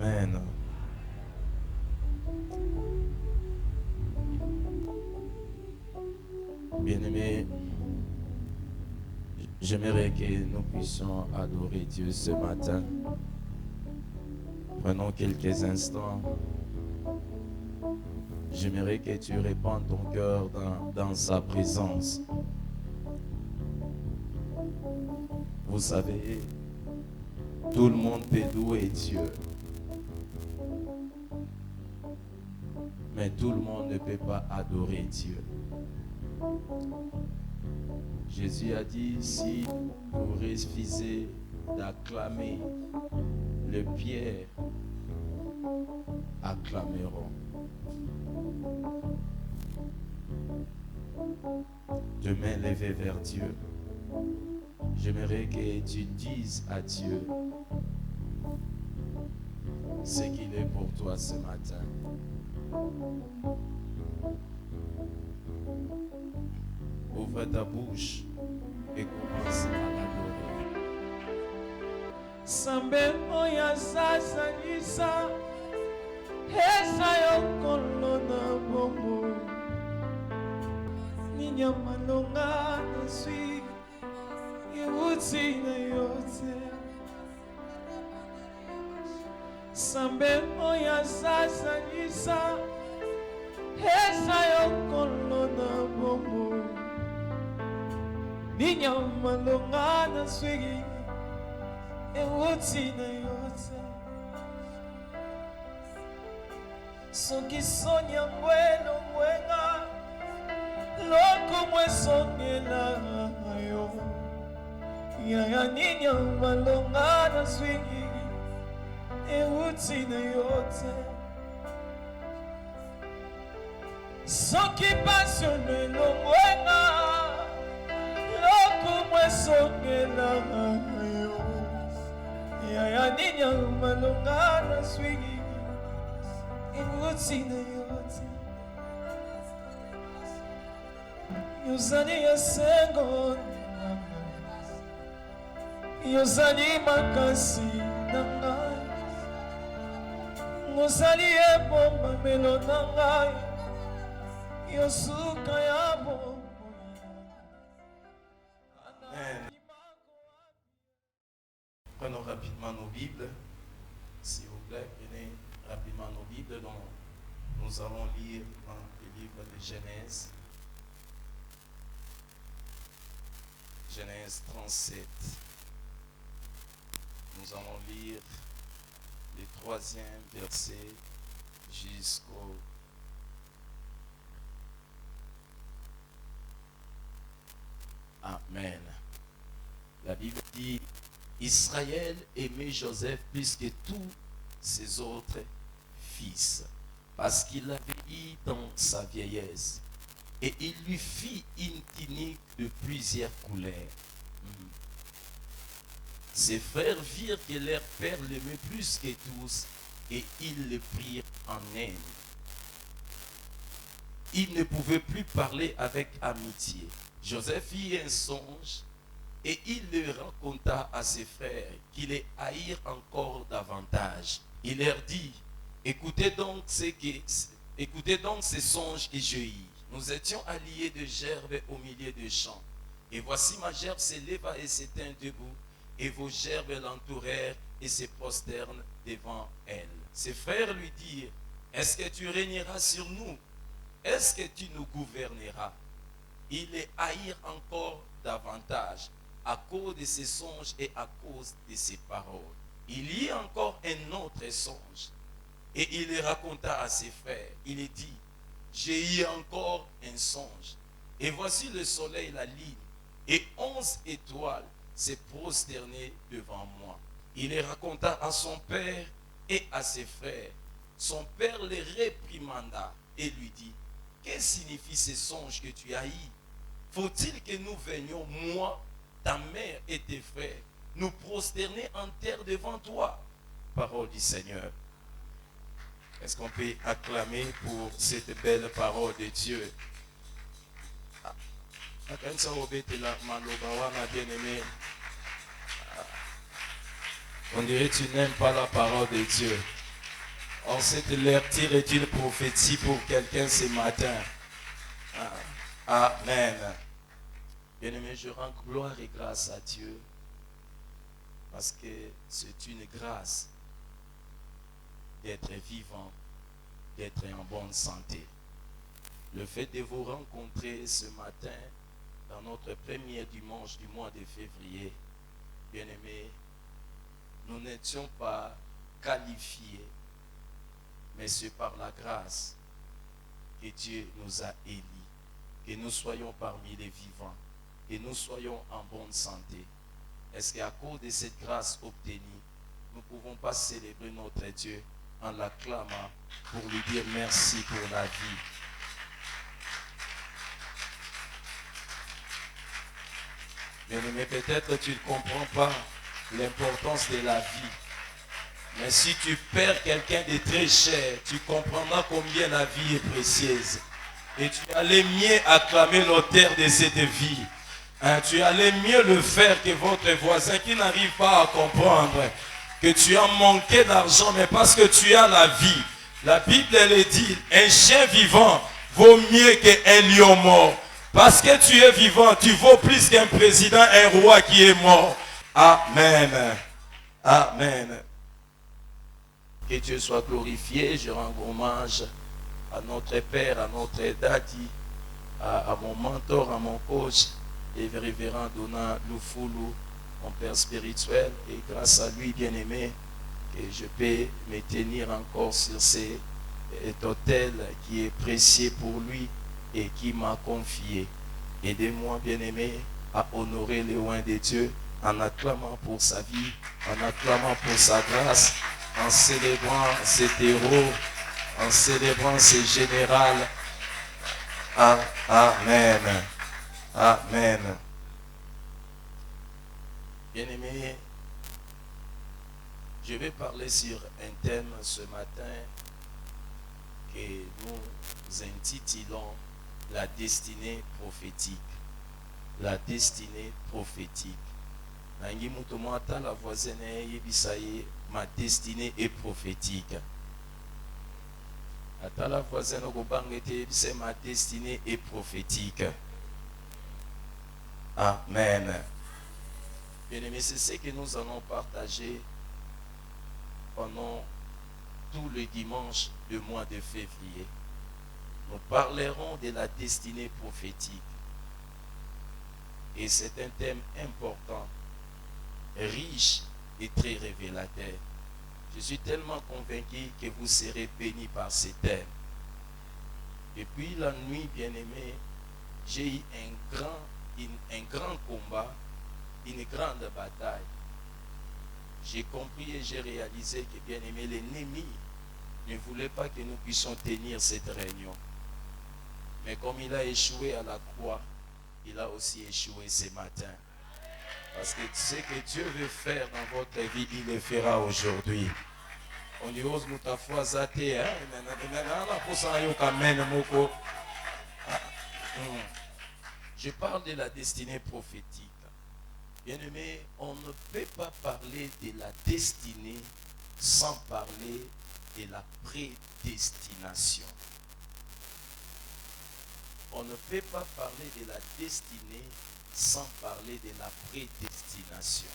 Amen. Bien-aimés, j'aimerais que nous puissions adorer Dieu ce matin. Prenons quelques instants. J'aimerais que tu répandes ton cœur dans sa présence. Vous savez, tout le monde peut louer Dieu. Mais tout le monde ne peut pas adorer Dieu. Jésus a dit, si vous refusez d'acclamer, les pierres acclameront. De main levée vers Dieu. J'aimerais que tu dises à Dieu ce qu'il est pour toi ce matin. Ouvre ta bouche et commence à l'adorer. Sambe oya sasa nisa Esa yokolo na bongo Ninya malonga na sui Iwuti na yote Sambe oya sasa nisa Esa yokolo na bongo Ninya malonga na sui Ewuti na yote Soki sonya mwelo mwenga Loko mwe songela yo Yaya ninya malonga na swingi Ewuti na yote Soki passionne lo mwenga Loko mwe songela yo Yaya ninya malonga na swingi Iwuti na yote Yozani ya sengo Yozani makasi nanga Ngozali ebomba melo nanga Yosuka ya bomba Prenons rapidement nos Bibles. S'il vous plaît, prenez rapidement nos Bibles dont nous allons lire dans le livre de Genèse. Genèse 37. Nous allons lire le 3e verset jusqu'au Amen. La Bible dit Israël aimait Joseph plus que tous ses autres fils, parce qu'il l'avait eu dans sa vieillesse, et il lui fit une tunique de plusieurs couleurs. Ses frères virent que leur père l'aimait plus que tous, et ils le prirent en haine. Il ne pouvait plus parler avec amitié. Joseph fit un songe, et il le raconta à ses frères, qui les haïrent encore davantage. Il leur dit, écoutez donc ces songes que j'ai eus. Nous étions alliés de gerbes au milieu des champs. Et voici ma gerbe s'éleva et s'éteint debout, et vos gerbes l'entourèrent et se prosternent devant elle. Ses frères lui dirent, est-ce que tu régneras sur nous? Est-ce que tu nous gouverneras? Ils les haïrent encore davantage à cause de ses songes et à cause de ses paroles. Il y eut encore un autre songe, et il le raconta à ses frères. Il dit, j'ai eu encore un songe, et voici le soleil, la lune, et 11 étoiles se prosternaient devant moi. Il le raconta à son père et à ses frères. Son père les réprimanda et lui dit, que signifie ce songe que tu as eu? Faut-il que nous venions, moi, ta mère et tes frères, nous prosterner en terre devant toi? Parole du Seigneur. Est-ce qu'on peut acclamer pour cette belle parole de Dieu? On dirait que tu n'aimes pas la parole de Dieu. En cette lecture est une prophétie pour quelqu'un ce matin. Amen. Bien-aimé, je rends gloire et grâce à Dieu parce que c'est une grâce d'être vivant, d'être en bonne santé. Le fait de vous rencontrer ce matin dans notre premier dimanche du mois de février, bien-aimé, nous n'étions pas qualifiés, mais c'est par la grâce que Dieu nous a élis, que nous soyons parmi les vivants, que nous soyons en bonne santé. Est-ce qu'à cause de cette grâce obtenue, nous ne pouvons pas célébrer notre Dieu en l'acclamant pour lui dire merci pour la vie? Mais peut-être tu ne comprends pas l'importance de la vie. Mais si tu perds quelqu'un de très cher, tu comprendras combien la vie est précieuse. Et tu allais mieux acclamer l'auteur de cette vie. Tu allais mieux le faire que votre voisin qui n'arrive pas à comprendre que tu as manqué d'argent, mais parce que tu as la vie. La Bible, elle dit, un chien vivant vaut mieux qu'un lion mort. Parce que tu es vivant, tu vaux plus qu'un président, un roi qui est mort. Amen. Amen. Que Dieu soit glorifié. Je rends hommage à notre Père, à notre Daddy, à mon mentor, à mon coach, le révérend Dona Lufulu, mon Père spirituel. Et grâce à lui, bien-aimé, que je peux me tenir encore sur cet autel qui est précieux pour lui et qui m'a confié. Aidez-moi, bien-aimé, à honorer les loin de Dieu en acclamant pour sa vie, en acclamant pour sa grâce, en célébrant ses héros, en célébrant ses générales. Amen. Amen. Bien-aimé, je vais parler sur un thème ce matin que nous intitulons la destinée prophétique. La destinée prophétique. Nangi mutomata la voisine yebisaye, ma destinée est prophétique. Ata la voisine ogobangete c'est ma destinée est prophétique. Amen. Bien-aimés, c'est ce que nous allons partager pendant tout le dimanche du mois de février. Nous parlerons de la destinée prophétique. Et c'est un thème important, riche et très révélateur. Je suis tellement convaincu que vous serez bénis par ce thème. Depuis la nuit, bien-aimé, j'ai eu un grand combat, une grande bataille. J'ai compris et j'ai réalisé que, bien-aimé, l'ennemi ne voulait pas que nous puissions tenir cette réunion. Mais comme il a échoué à la croix, il a aussi échoué ce matin. Parce que ce que Dieu veut faire dans votre vie, il le fera aujourd'hui. On dit, ose nous ta foi zate, hein? Je parle de la destinée prophétique. Bien-aimé, on ne peut pas parler de la destinée sans parler de la prédestination. On ne peut pas parler de la destinée sans parler de la prédestination.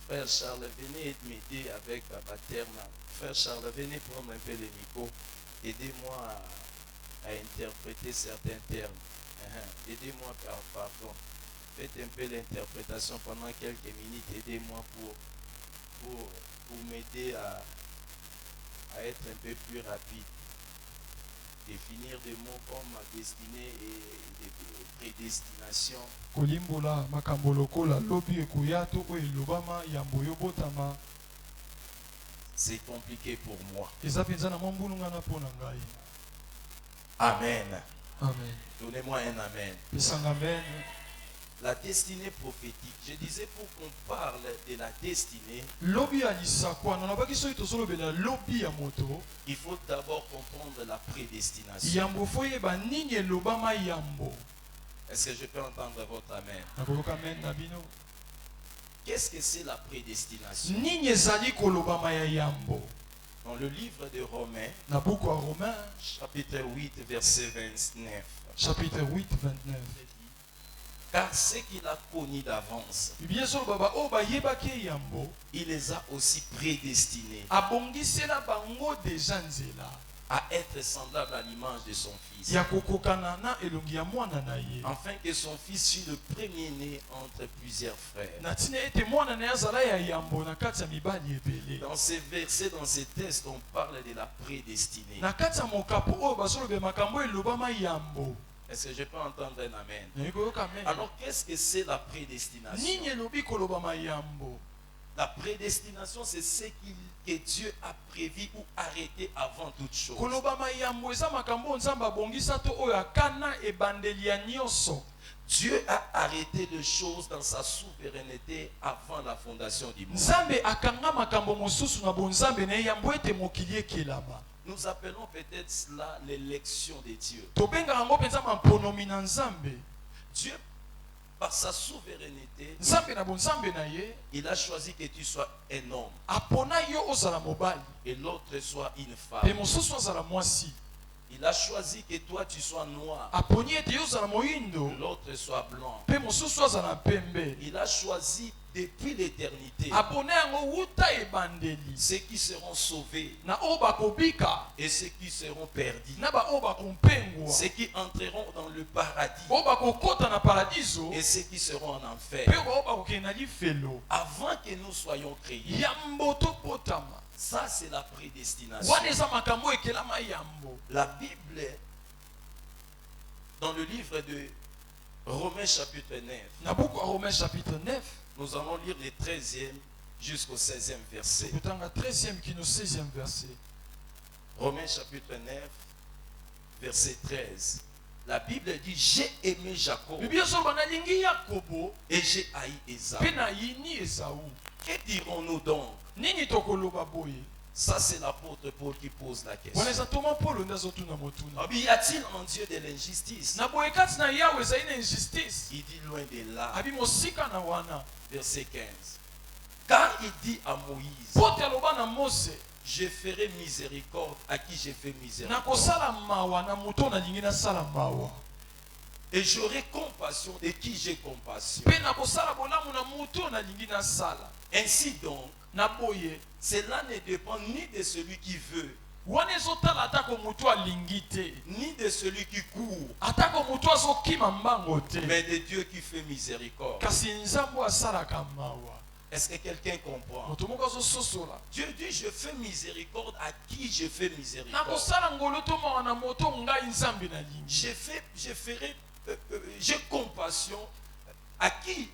Frère Charles, venez m'aider avec ma terme. Frère Charles, venez prendre un peu le micro. Aidez-moi à interpréter certains termes. Aidez-moi, pardon. Faites un peu l'interprétation pendant quelques minutes. Aidez-moi pour m'aider à être un peu plus rapide. Définir des mots comme ma destinée et des prédestinations. Kolimbola makambolokola lobi ekuyato o elobama yamboyo botama. C'est compliqué pour moi. Ezapenzana mwambulunga na pona ngai. Amen. Amen. Donnez-moi un amen. Pesanga amen. La destinée prophétique. Je disais pour qu'on parle de la destinée. Lobi alisakwa na baki so itozolobela lobi ya moto. Il faut d'abord comprendre la prédestination. Yambo foye ba nini elobama yambo. Est-ce que je peux entendre votre amen? Nakoloka amen na bino. Qu'est-ce que c'est la prédestination? nini ezali kolobama ya yambo? Dans le livre de Romains, Na buku ya Romain chapitre 8, verset 29. chapitre 8 29. Car ce qu'il a connu d'avance, Biblia ezoloba oyo bayebaki yambo il les a aussi prédestinés abongisela bango deja nzela à être semblables à l'image de son fils, ya kokokana na elongi ya mwana na ye, afin que son fils fût le premier-né entre plusieurs frères. na ntina ete mwana na ye azala ya yambo na kati ya mibali ebele. Dans ces versets, dans ces textes, on parle de la prédestinée. Na kati ya mokapo oyo bazoloba makambo elobama yambo. Est-ce que je peux entendre un amen? Nayebi koyoka amen. Alors, qu'est-ce que c'est la prédestination? Nini elobi kolobama yambo? La prédestination, c'est ce que Dieu a prévu ou arrêté avant toute chose. Kolobama yambo eza makambo nzambe abongisa to oyo akana ebandeli ya nyonso. Dieu a arrêté les choses dans sa souveraineté avant la fondation du monde. Nzambe akanga makambo mosusu na bonzambe na ye yambo ete mokili ekelama. Nous appelons peut-être cela l'élection de Dieu. Tobenga yango penza mamponomi na nzambe. Dieu, par sa souveraineté, Nzambe na bonzambe na ye il a choisi que tu sois un homme apona yo ozala mobali et l'autre soit une pe femme. mosusu ozala mwasi. Il a choisi que toi tu sois noir, Aponi ete yo ozala moyindo l'autre soit blanc. pe mosusu ozala pembe. Il a choisi depuis l'éternité Apona yango wuta ebandeli ceux qui seront sauvés na oyo bakobika et ceux qui seront perdus. na baoyo bakompengwa, Ceux qui entreront dans le paradis oyo bakokota na paradiso et ceux qui seront en enfer. pe baoyo bakokende na lifelo. Avant que nous soyons créés, Yambo topotama ça c'est la prédestination. wana eza makambo ekelama yambo. La Bible, dans le livre de Romains chapitre 9, Na buku ya Romain chapitre 9 nous allons lire les 13e jusqu'au 16e verset. tokotanga 13e kino 16e verset. Romains chapitre 9, verset 13. La Bible dit, j'ai aimé Jacob Biblia ezoloba nalingi Yakobo et j'ai haï Ésaü. pe nayini Esaú. Que dirons-nous donc? Nini tokoloba boye? Ça c'est l'apôtre Paul qui pose la question. Wana eza toma Paulo nde azotuna motuna. Y a-t-il en Dieu de l'injustice? Na boye kati na Yawe ezali na injustice. Il dit loin de là, Abi mosika na wana. verset 15. Car il dit à Moïse, Pote aloba na Mose, je ferai miséricorde à qui j'ai fait miséricorde. nakosala mawa na moto nalingi nasala mawa. Et j'aurai compassion de qui j'ai compassion. Pe nakosala bolamu na moto nalingi nasala. Ainsi donc, Na boye, cela ne dépend ni de celui qui veut, wana ezotala atako moto alingi te. ni de celui qui court, Atako moto azokima mbango te. mais de Dieu qui fait miséricorde. Kasi nzambo asalaka mawa. Est-ce que quelqu'un comprend? Moto moko azososola. Dieu dit, je fais miséricorde à qui je fais miséricorde. Nakosala ngolo to mawa na moto ngai nzambe nalingi. J'ai compassion à qui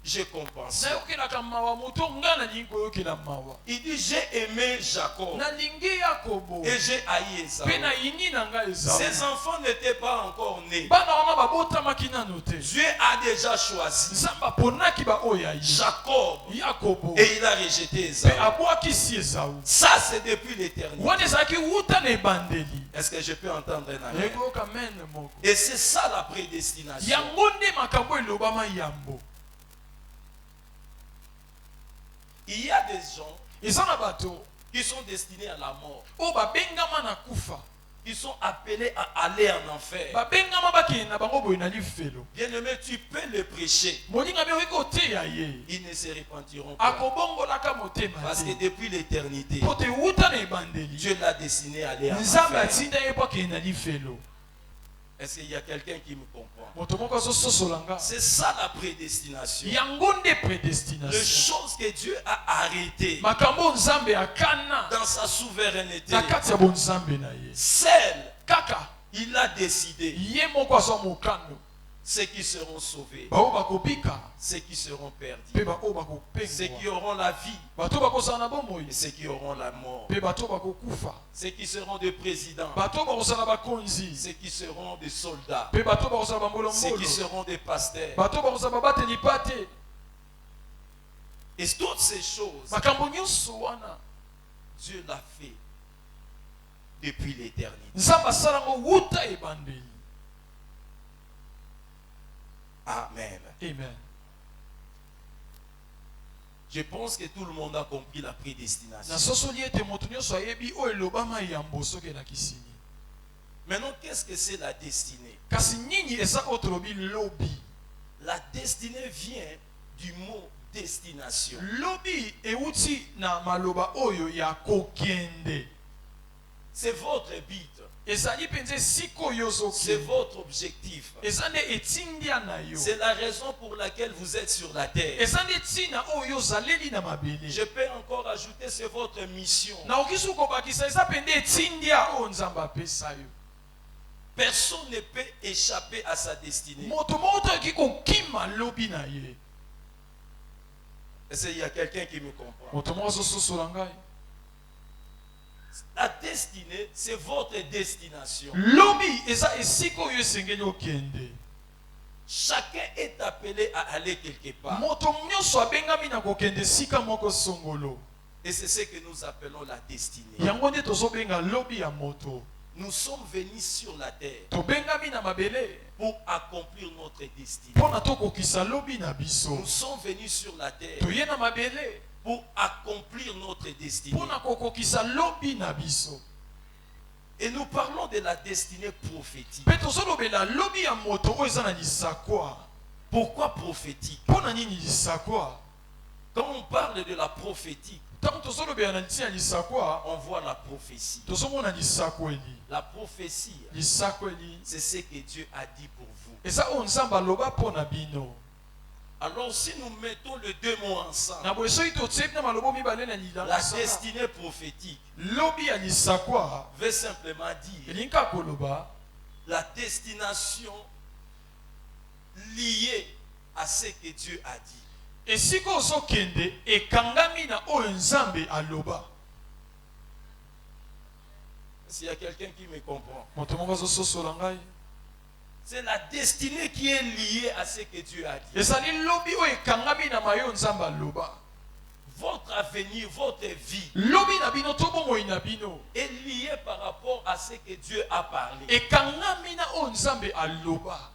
j'ai compassion. Nayokelaka mawa moto ngai nalingi koyokela mawa. Il dit, j'ai aimé Jacob Nalingi Yakobo et j'ai haï Ésaü. pe nayini na ngai Esaú. Ces enfants n'étaient pas encore nés. Bana wana babotamaki nano te. Dieu a déjà choisi Nzambe aponaki baoyo ayi Jacob Yakobo et il a rejeté pe Ésaü. abwakisi Esaú. Ça, c'est depuis l'éternité. Wana ezalaki wuta na ebandeli. Est-ce que je peux entendre un amen? Yekoyoka mene moko. Et c'est ça la prédestination. Yango nde makambo elobama yambo. Il y a des gens Eza na bato qui sont destinés à la mort. oyo babengama na kufa. Ils sont appelés à aller en enfer. Babengama bakende na bango boye na lifelo. Bien-aimé, tu peux le prêcher. Moninga mpe oyoki koteya ye. Ils ne se repentiront pas. Akobongolaka motema Parce que te. depuis l'éternité, Po te wuta na ebandeli. Dieu l'a destiné à aller en Nzambe enfer. atinda ye po akende na lifelo. Est-ce qu'il y a quelqu'un qui me comprend? Moto moko azososola nga. C'est ça la prédestination. Yango nde Les prédestination. choses que Dieu a arrêtées Makambo nzambe akana dans sa souveraineté, na kati ya bonzambe na ye. seul, Kaka il a décidé ye moko azwa mokano. ceux qui seront sauvés, Baoyo bakobika ceux qui seront perdus, pe baoyo ceux qui bakopengwa. auront la vie Bato bakozala na bomoi et ceux qui auront la mort, pe bato bakokufa. ceux qui seront des présidents, Bato bakozala bakonzi ceux qui seront des soldats, pe bato bakozala ceux bambolombolo. qui seront des pasteurs. Bato bakozala babateli pate. Et toutes ces choses, Makambo nyonso wana Dieu l'a fait depuis l'éternité. nzambe asala ngo wuta ebandeli. Amen. Amen. Je pense que tout le monde a compris la prédestination. Na sosoli ete moto nyonso ayebi oyo elobama yambo soki elakisi. Maintenant, qu'est-ce que c'est la destinée? Kasi nini eza oyo tolobi lobi? La destinée vient du mot destination. Lobi euti na maloba oyo ya kokende. C'est votre but. Ezali penze siko yozo. C'est votre objectif. Ezande etindia na yo. C'est la raison pour laquelle vous êtes sur la terre. Ezande tina oyo zaleli na mabele. Je peux encore ajouter, c'est votre mission. Na okisu kobakisa eza pende etindia oyo nzamba pesa yo. Personne ne peut échapper à sa destinée. Moto moto ki kokima lobi na ye. Est-ce qu'il y a quelqu'un qui me comprend? Moto mozo sosola ngai. La destinée, c'est votre destination. Lobi eza esiko yo esengeli okende. Chacun est appelé à aller quelque part. Moto nyonso abengami na kokende sika moko songolo. Et c'est ce que nous appelons la destinée. Yango nde tozobenga lobi ya moto. Nous sommes venus sur la terre Tobengami na mabele pour accomplir notre destinée. pona tokokisa lobi na biso. Nous sommes venus sur la terre Toye na mabele pour accomplir notre destinée. pona kokokisa lobi na biso. Et nous parlons de la destinée prophétique. Pe tozolobela lobi ya moto oyo eza na lisakwa. Pourquoi prophétique? Pona nini lisakwa? Quand on parle de la prophétique, Tango tozolobela na ntina lisakwa, on voit la prophétie. tozomona lisakweli. La prophétie, Lisakweli c'est ce que Dieu a dit pour vous. eza oyo nzambe aloba pona bino. Alors si nous mettons les deux mots ensemble, Na boye soki totie na malobo mibale na la lilanga, destinée prophétique lobi ya lisakwa veut simplement dire elinga koloba la destination liée à ce que Dieu a dit. esika ozokende ekangami na oyo nzambe aloba. S'il y a quelqu'un qui me comprend, Moto moko azososola ngai. c'est la destinée qui est liée à ce que Dieu a dit. Ezali lobi oyo ekangami na mayo nzambe aloba. Votre avenir, votre vie Lobi na bino to bomoi na bino est liée par rapport à ce que Dieu a parlé. ekangami na oyo nzambe aloba.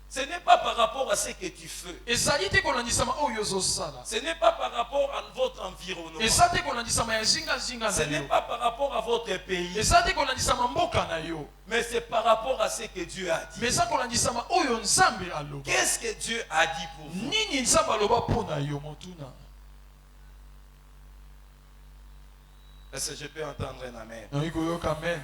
Ce n'est pas par rapport à ce que tu fais. Ezali te kolandisama oyo ozosala. Ce n'est pas par rapport à votre environnement. Eza te kolandisama ya zinga Ce na n'est yo. pas par rapport à votre pays. Eza te kolandisama mboka na yo. Mais c'est par rapport à ce que Dieu a dit. Mais eza kolandisama oyo nzambe aloba. Qu'est-ce que Dieu a dit pour vous? Nini nzambe aloba pona yo motuna? Est-ce que je peux entendre un amen? Nayi koyoka amen.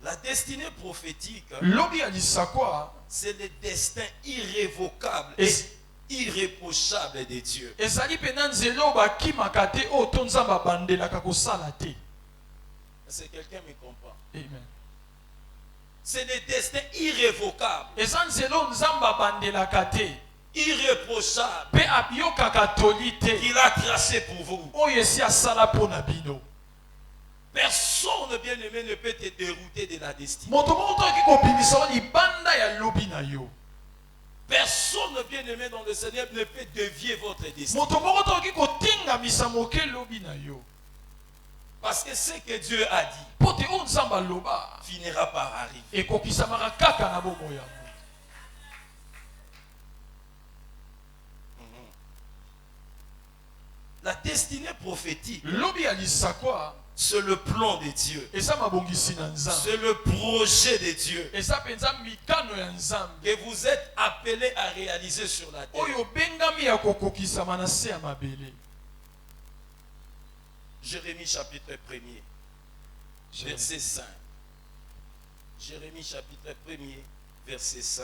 La destinée prophétique, Lobi ya lisakwa c'est le destin irrévocable Et- et irréprochable de Dieu. ezali pena nzela oyo bakimaka te oyo to nzambe abandelaka kosala te. Est-ce que quelqu'un me comprend? Amen. C'est le destin irrévocable, Eza nzela oyo nzambe abandelaka te irréprochable mpe abiyokaka toli te qu'il a tracé pour vous. oyo esi asala mpo na bino. Personne, bien-aimé, ne peut te dérouter de la destinée. Moto moko toki kobimisa libanda ya lobi na yo. Personne, bien-aimé, dans le Seigneur ne peut dévier votre destinée. Moto moko toki kotingamisa moke lobi na yo. Parce que ce que Dieu a dit Po te oyo nzambe aloba finira par arriver. ekokisamaka kaka na bomoi ya moto. La destinée prophétique, Lobi ya lisakwa c'est le plan de Dieu. eza mabongisi na nzambe. C'est le projet de Dieu Eza penza mikano ya nzambe que vous êtes appelés à réaliser sur la terre. oyo bengami ya kokokisama na se ya mabele. Jérémie chapitre 1er, verset 5. Jérémie chapitre 1er, verset 5.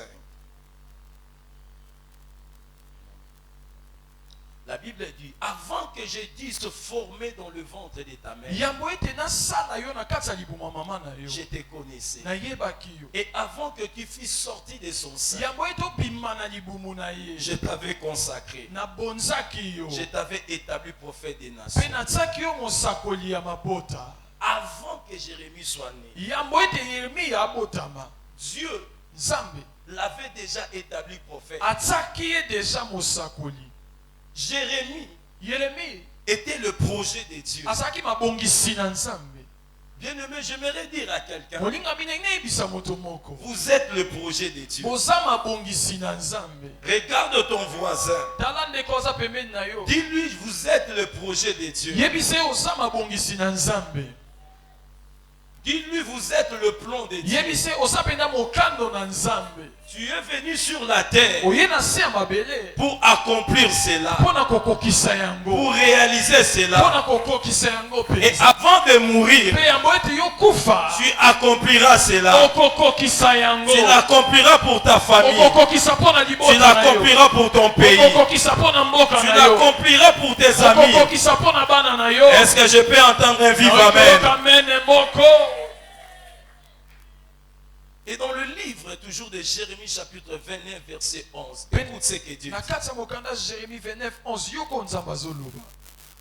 La Bible dit, avant que je dise formé dans le ventre de ta mère, Yambo ete nasala yo na kati ya libuma mama na yo. je te connaissais. Nayebaki yo. Et avant que tu fusses sorti de son sein, Yambo ete obima na libumu na ye. je t'avais consacré. Nabonzaki yo. Je t'avais établi prophète des Pe nations. natiaki yo mosakoli ya mabota. Avant que Jérémie soit né, Yambo ete Yeremia abotama. Dieu Nzambe l'avait déjà établi prophète. atiaki ye deja mosakoli. Jérémie Yeremia était le projet de Dieu. azalaki mabongisi na Nzambe. Bien-aimé, j'aimerais dire à quelqu'un, molinga mina inayebisa moto moko vous êtes le projet de Dieu. boza mabongisi na nzambe. Regarde ton voisin. tala ndeko aza pembeni na yo Dis-lui, vous êtes le projet de Dieu. yebisa ye oza mabongisi na nzambe. Dis-lui, vous êtes le plan de Dieu. yebisa ye oza penda mokando na nzambe. Tu es venu sur la terre oye na se ya mabele pour accomplir cela, mpona kokokisa yango, pour réaliser cela. mpona kokokisa yango Et mpenza. avant de mourir, mpe yango ete yo kufa tu accompliras cela. okokokisa yango, Tu l'accompliras pour ta famille. okokokisa mpona Tu libota na yo, l'accompliras pour ton pays. okokokisa mpona mboka Tu na yo, l'accompliras pour tes amis. okokokisa mpona bana na yo. Est-ce que je peux entendre un vive amen? Amen moko. Et dans le livre toujours de Jérémie chapitre 29 verset 11, écoute ce que Dieu Na dit. kati ya mokanda Jérémie 29 11 yoko nzambe azoloba.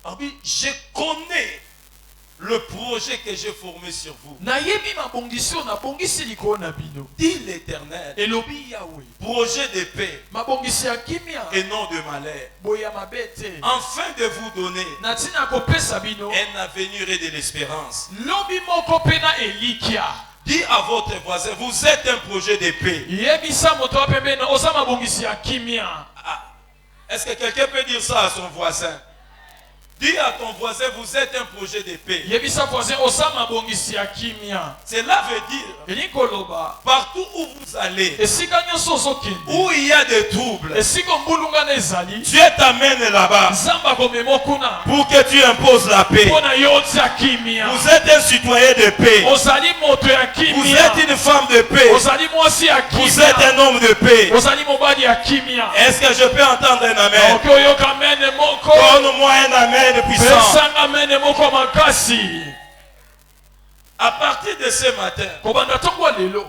Ah oui, je connais le projet que j'ai formé sur vous. Nayebi mabongisi oyo nabongisi likolo na bino. Dit l'Éternel, Elobi Yahweh. projet de paix Mabongisi ya kimia et non de malheur, boya mabe te. afin de vous donner Na ntina kopesa bino un avenir et de l'espérance. lobi moko mpe na elikia. Dis à votre voisin, vous êtes un projet de paix. Yebisa moto wa pembeni oza mabongisi ya kimia. Ah, est-ce que quelqu'un peut dire ça à son voisin? Dis à ton voisin, vous êtes un projet de paix. Yebisa voisin oza mabongisi ya kimia. Cela veut dire, Elikoloba partout où vous allez, esika nyonso ozokende, où il y a des troubles, esika mbulungana ezali, Dieu t'amène là-bas nzambe akomema kuna pour que tu imposes la paix. mpona yo otia kimia. Vous êtes un citoyen de paix. Ozali moto ya Vous kimia, êtes une femme de paix. ozali mwasi ya Vous êtes kimia, un homme de paix. ozali mobali ya kimia. Est-ce que je peux entendre un amen? Okoki oyoka mene moko, Donne-moi un amen puissant. pesanga mene moko makasi. À partir de ce matin, Kobanda ntongo ya lelo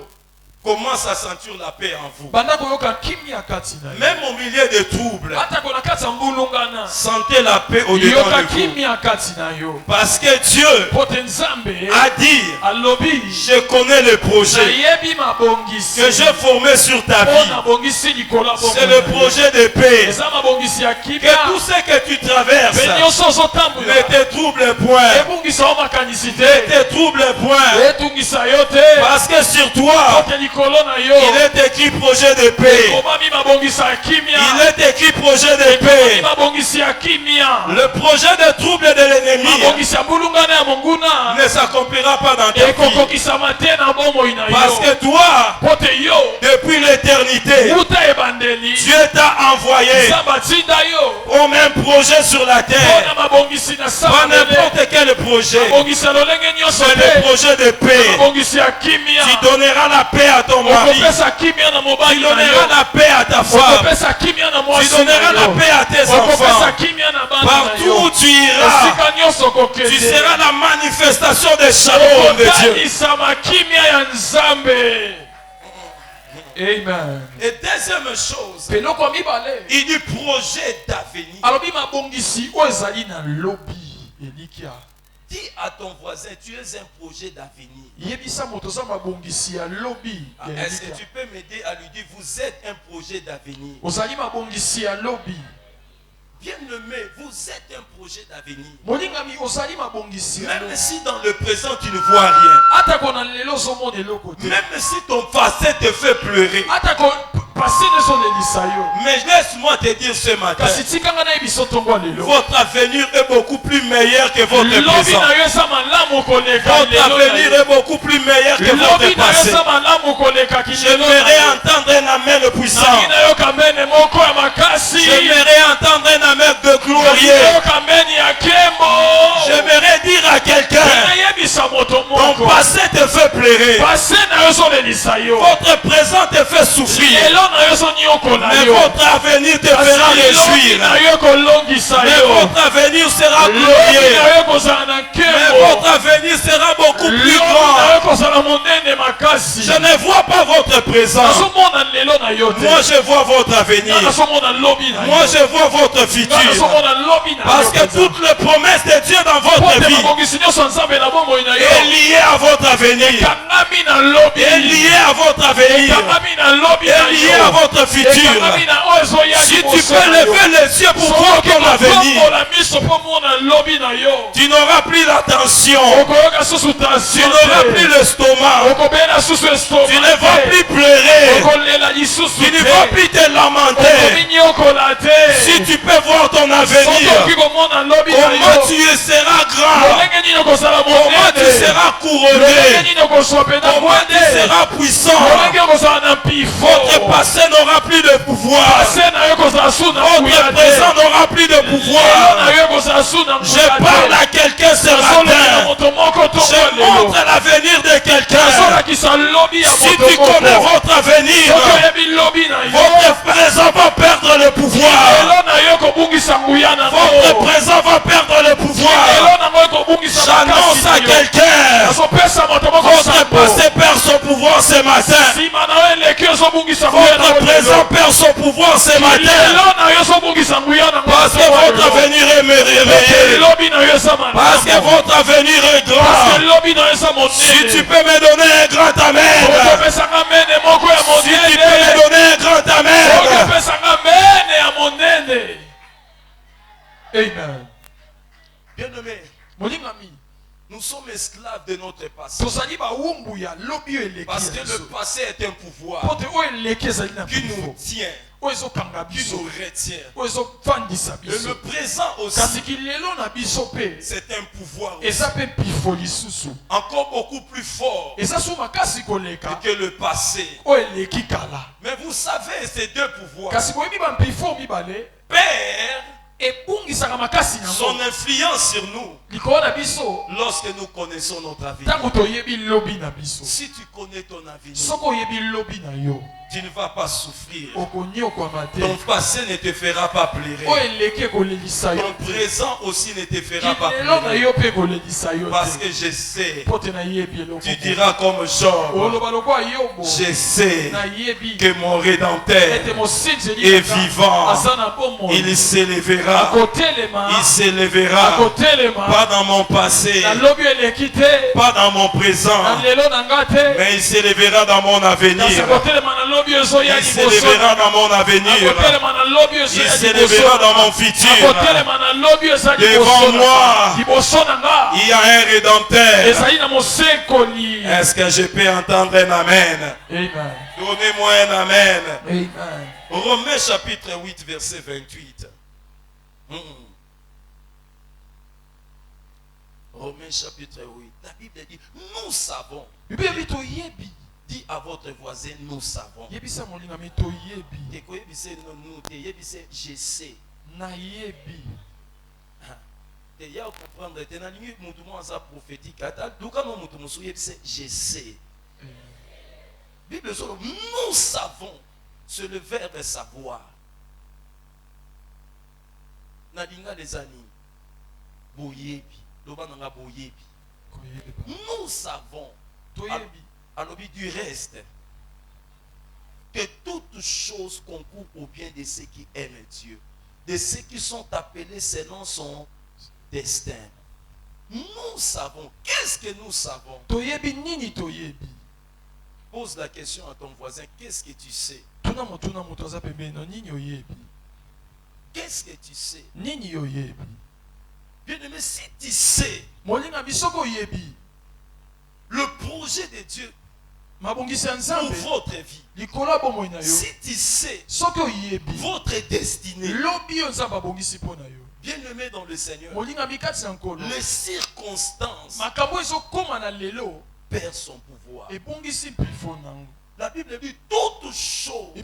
commence à sentir la paix en vous. banda koyoka kimia kati na yo. Même au milieu des troubles, Atako na kati ya mbulungana sentez la paix au-dedans yoka de vous. kimia kati na yo. Parce que Dieu Po te nzambe a dit, alobi je connais le projet nayebi mabongisi que j'ai formé sur ta mpo vie. nabongisi likolo ya bongo C'est na le yo. projet de paix. Eza mabongisi ya Que kimia tout ce que tu traverses mpe nyonso ozotambola ne te trouble point. ebungisa yo makanisi Ne te, te trouble point. etungisa yo te, Parce que sur toi, ote likolo na yo il est écrit projet de paix. ekomami mabongisi ya kimia, Il est écrit projet de ekomami paix. mabongisi ya kimia, Le projet de trouble de l'ennemi mabongisi ya mbulungana ya monguna ne s'accomplira pas dans ta vie. ekokokisama te na bomoi na Parce yo. que toi, Po te yo depuis l'éternité, uta ebandeli Dieu t'a envoyé nzambe atinda yo au même projet sur la terre. mpona mabongisi na Pas samabele, n'importe quel projet, mabongisi ya lolenge nyonso c'est le te, projet de paix. mabongisi ya kimia. Tu donneras la paix à ton mari. Okopesa kimia na Tu mobali na donneras yo, la paix à ta femme. okopesa kimia na Tu mwasi na donneras la yo, paix à tes okopesa enfants. kimia na bana na Partout yo. où tu iras, Esika nyonso tu okokende seras la manifestation de shalom de Dieu. okotanisama kimia ya nzambe. Amen. Et deuxième chose, Peloko ya mibale il dit projet d'avenir. alobi mabongisi oyo ezali na lobi elikia. Dis à ton voisin, tu es un projet d'avenir. Yebisa moto oza mabongisi ya lobi Ah, ya est-ce que elikia. tu peux m'aider à lui dire, vous êtes un projet d'avenir? Ozali mabongisi ya lobi. Bien-aimé, vous êtes un projet d'avenir. Molingami ozali mabongisi ya Même lobi. si dans le présent tu ne vois rien. Atako na lelo ozomona eloko te. Même si ton passé te fait pleurer. Atako pase nezolelisa yo. Mais laisse-moi te dire ce matin, Kasi tikanga na yebiso ntongo ya lelo. votre avenir est beaucoup plus meilleur que votre Lobi présent. na yo eza malamu koleka Votre lelo na avenir yo. est beaucoup plus meilleur que Lobi votre na yo passé. eza malamu koleka kilelo na J'aimerais yo. entendre un amen puissant. Nalingi nayoka mene moko ya makasi. J'aimerais entendre un amen de Nalingi glorieux. nayoka mene ya kembo. J'aimerais dire à quelqu'un, nayebisa moto ton moko passé te fait pleurer. pase na yo ezolelisa yo. Votre présent te fait souffrir. lelo na yo ezoniokola Mais yo. votre avenir te Kasi fera lobi réjouir. na yo kolongisa Mais yo. votre avenir sera Lobi glorieux. na yo kozala na Mais nkembo. votre avenir sera beaucoup plus Lobi na grand. yo kozala monene makasi. Je ne vois pas votre présent. nazomona lelo na yo te. Moi, je vois votre avenir. nazomona lobi na yo. Moi, je vois votre futur. nazomona lobi na yo. Parce que toutes les promesses de Dieu dans votre Pote vie mabongisi nyonso ya nzambe na bomoi na yo est liée à votre avenir. ekangami na lobi. Est liée à votre avenir. ekangami na lobi na Est liée yo. à votre futur. ekangami na oyo ezoya Si tu liboso peux na yo. lever les yeux pour voir ton avenir, kotombola miso mpo mona Tu n'auras plus l'attention. Tu n'auras plus l'estomac. Tu ne vas plus pleurer. Tu ne vas plus te lamenter. Si tu peux voir ton avenir, comment tu seras grand, comment tu seras couronné, comment tu seras puissant. Votre passé n'aura plus de pouvoir. Votre présent n'aura plus de pouvoir. Je parle à quelqu'un ce matin. Je montre l'avenir de quelqu'un. Si tu connais votre avenir, votre présent va perdre le pouvoir. Votre présent va perdre le pouvoir. J'annonce à quelqu'un, votre passé perd son pouvoir ce matin. Votre présent perd son pouvoir ce matin. Parce que votre avenir est réveillé. Parce que votre avenir est grand. Si tu peux me donner un grand amen. Si tu peux me donner un grand amen. Amen. Bien-aimé, nous sommes esclaves de notre passé. Parce que le passé est un pouvoir qui nous tient, qui nous retient. Et le présent aussi, c'est un pouvoir aussi, encore beaucoup plus fort que le passé. Mais vous savez, ces deux pouvoirs perdent son influence sur nous lorsque nous connaissons notre avenir. Si tu connais ton avenir, tu ne vas pas souffrir. Ton passé ne te fera pas pleurer. Ton présent aussi ne te fera pas pleurer. Parce que je sais, tu diras comme Job, je sais que mon Rédempteur est vivant. Il s'élèvera. Il s'élèvera. Pas dans mon passé, pas dans mon présent, mais il s'élèvera dans mon avenir. Il s'élèvera dans mon avenir. Il s'élèvera dans mon futur. Devant moi, il y a un Rédempteur. Est-ce que je peux entendre un amen? Donnez-moi un amen. Romains chapitre 8 verset 28. Romains chapitre 8. La Bible dit, nous savons. Dis à votre voisin, nous savons. Je sais. Et ya comprendre tenani mutu mo sa prophétique ata duka no mutu musu yebise je sais. Bible solo nous savons, c'est le verbe savoir. Nadinga les amis boyebi loba nanga boyebi. Nous savons alors du reste que toutes choses concourent au bien de ceux qui aiment Dieu, de ceux qui sont appelés selon son destin. Nous savons. Qu'est-ce que nous savons? Pose la question à ton voisin. Qu'est-ce que tu sais? Qu'est-ce que tu sais? Bien-aimé, si tu sais le projet de Dieu pour votre vie, si tu sais votre destinée, bien-aimé dans le Seigneur, les circonstances perdent son pouvoir. La Bible dit toutes choses.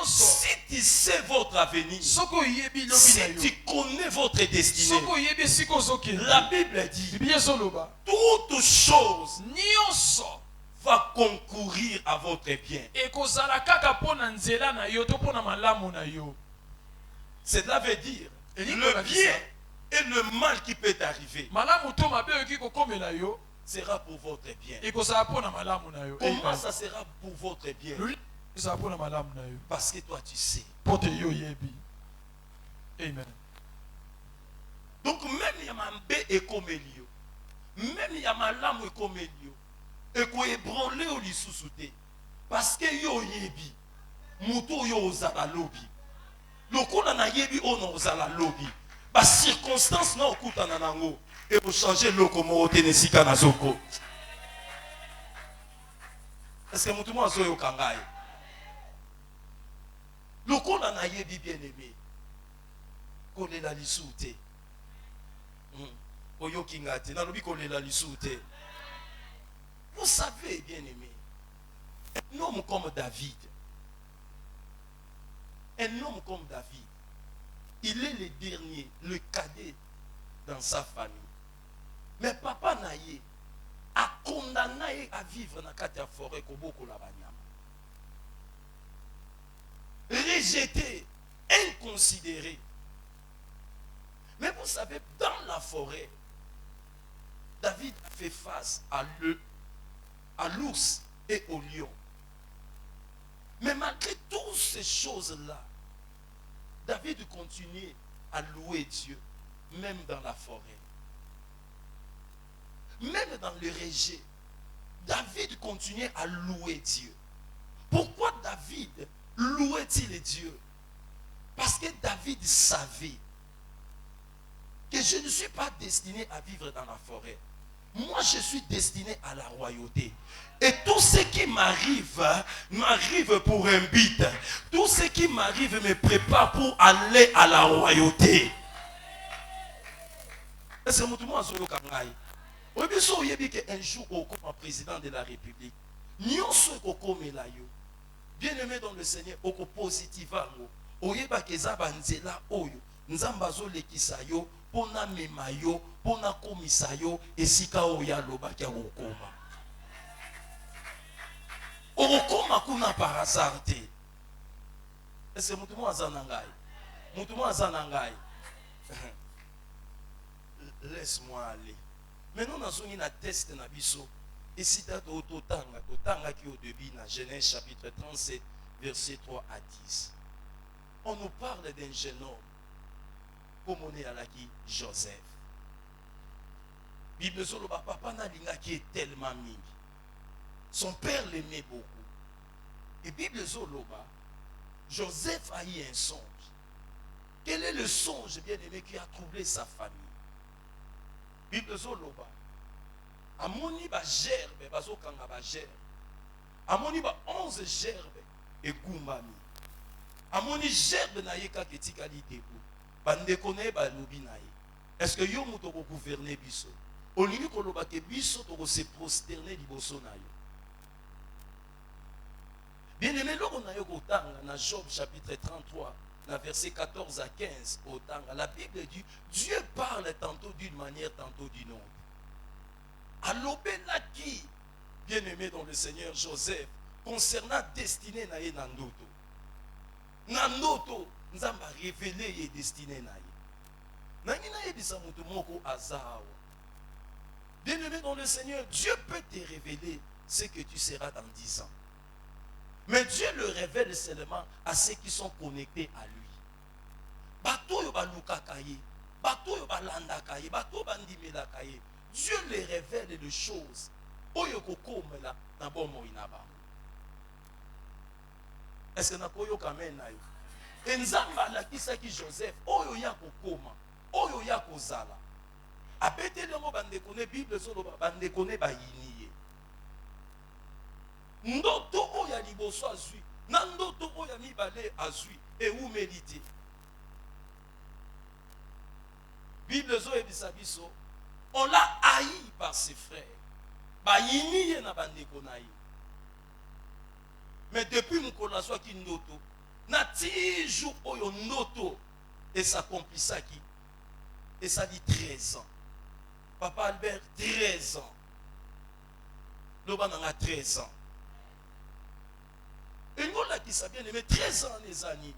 Si tu sais votre avenir, si tu connais votre destinée, la Bible dit toutes choses va concourir à votre bien. Cela veut dire le bien et le mal qui peut arriver sera pour votre bien. Comment ça sera pour votre bien? Parce que toi tu sais. Amen. Donc même Yamambe et Komelio, même Yamalam et Komelio, et qu'on ébranlé au lissousouté, parce que yo yebi, muto yo ozala lobi, loko na yebi ono ozala lobi. Ba circonstance na okutana nango et pour changer loko mo tenesika na zoko. Est-ce que mutu mo azoyo kangai? Loko na yebi bien aimé. Kolela lisute. Oyo kingate na lobi kolela lisute. Vous savez bien aimé. Un homme comme David. Un homme comme David. Il est le dernier, le cadet dans sa famille. Mais papa Naye a condamné à vivre dans la forêt Koboko la Banyama. Rejeté, inconsidéré. Mais vous savez, dans la forêt, David a fait face à l'ours et au lion. Mais malgré toutes ces choses-là, David continuait à louer Dieu, même dans la forêt. Même dans le rejet, David continuait à louer Dieu. Pourquoi David louait-il Dieu? Parce que David savait que je ne suis pas destiné à vivre dans la forêt. Moi, je suis destiné à la royauté. Et tout ce qui m'arrive, m'arrive pour un but. Tout ce qui m'arrive me prépare pour aller à la royauté. Est-ce que vous avez un jour, comme président de la République, bien aimé dans le Seigneur, au positif, oyeba kezaba nzela oyo nzamba zo lekisa yo pona mema yo pona komisa yo esika oya loba kya okoma okoma kuna par hasard te. Est-ce que mutu mo azana ngai mutu mo azana ngai laisse-moi aller. Maintenant nazongi na test na biso esita totanga ki au début na Genèse chapitre 37 verset 3 à 10. On nous parle d'un jeune homme, comme on est à la qui Joseph. Bible Zoloba, papa Nalinga qui est tellement mingi. Son père l'aimait beaucoup. Et Bible Zoloba, Joseph a eu un songe. Quel est le songe bien aimé qui a troublé sa famille? Bible Zoloba, amoni ba gerbe, bazo kanga ba gerbe. Amoni ba 11 gerbe et gumbami. Amoni gerbe na ye kaka etikali debout. Bandeko na ye balobi na ye. Est-ce que yo moto ko gouverner biso? Olingi koloba ke biso to se prosterner liboso na yo. Bien aimé loko na yo kotanga na Job chapitre 33 na verset 14 à 15 otanga. La Bible dit Dieu parle tantôt d'une manière tantôt d'une autre. Alobela qui bien aimé dans le Seigneur Joseph concernant destinée na ye nandoto. Nandoto nzamba révélé et destiné na ye. Nani na yebisa mutu moko azawa. Bien aimé dans le Seigneur, Dieu peut te révéler ce que tu seras dans 10 ans. Mais Dieu le révèle seulement à ceux qui sont connectés à lui. Bato yo baluka kaye, bato yo balanda kaye, bato bandimela kaye. Dieu les révèle les choses. Oyo kokomela na bomo inaba. Est-ce que na koyo kamen na yo? Enzamba la kisaki Joseph, oyo ya kokoma, oyo ya kozala. Abete lengo bandeko ne Bible solo bandeko ne bayiniye. Ndoto oya liboso azui, na ndoto oya mibale azui et ou méditer. Bible zo ebisa biso, on l'a haï par ses frères. Bayiniye na bandeko na ye. Mais depuis mukolo soit ki ndoto, na ti jour oyo ndoto et s'accomplissa qui et ça dit 13 ans. Papa Albert 13 ans. Loba nanga 13 ans. Et nous là qui ça bien aimé 13 ans les années.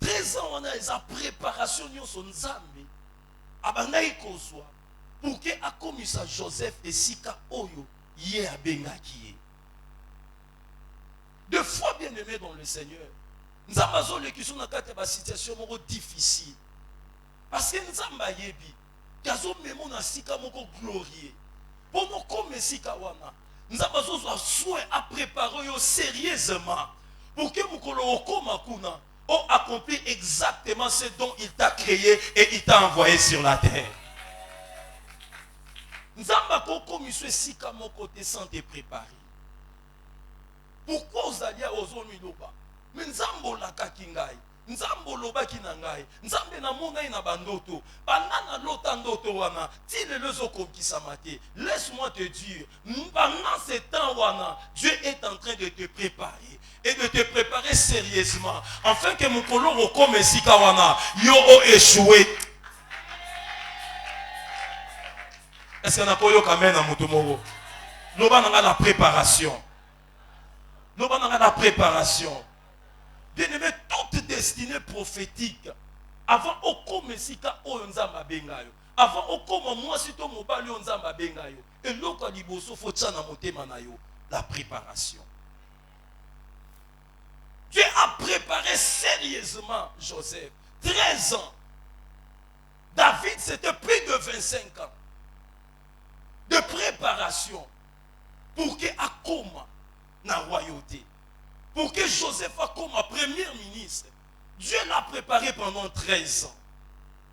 13 ans on a les préparation de son nzambe. Abangai kozwa pour que akomisa Joseph et Sika oyo yé abengaki. Deux fois bien aimé dans le Seigneur. Nous avons les sont dans une situation difficile. Parce que nous avons yebi. Kazo memo na sika moko glorieux. Pour nous comme sika wana. Nous avons soin à préparer sérieusement. Pour que nous kolo okoma kuna. ont accompli exactement ce dont il t'a créé et il t'a envoyé sur la terre. Nzamba koko miswe sika mon côté sans te préparer. Pourquoi vous alliez aux omiloba? Mais nzambo la kakingai. Nzambo loba kinangai. Nzambe na mongai na bandoto. Banana lota ndoto wana. Ti le lezo kokisamate. Laisse-moi te dire, pendant ce temps wana, Dieu est en train de te préparer. Et de te préparer sérieusement. Afin que mon koloro comme sika wana, yo o échoué. Est-ce qu'il y a un koyo kamena mutumoro? Loba nanga la préparation. Loba nanga la préparation. Bien-aimé, toute destinée prophétique, avant okome sika oyo nzamba bengayo, avant okoma mwasi to mobali oyo nzamba bengayo, eloko liboso fo tia na motema na yo, la préparation. Dieu a préparé sérieusement Joseph. 13 ans. David, c'était plus de 25 ans de préparation pour que Akoma na royauté. Pour que Joseph Akoma premier ministre. Dieu l'a préparé pendant 13 ans.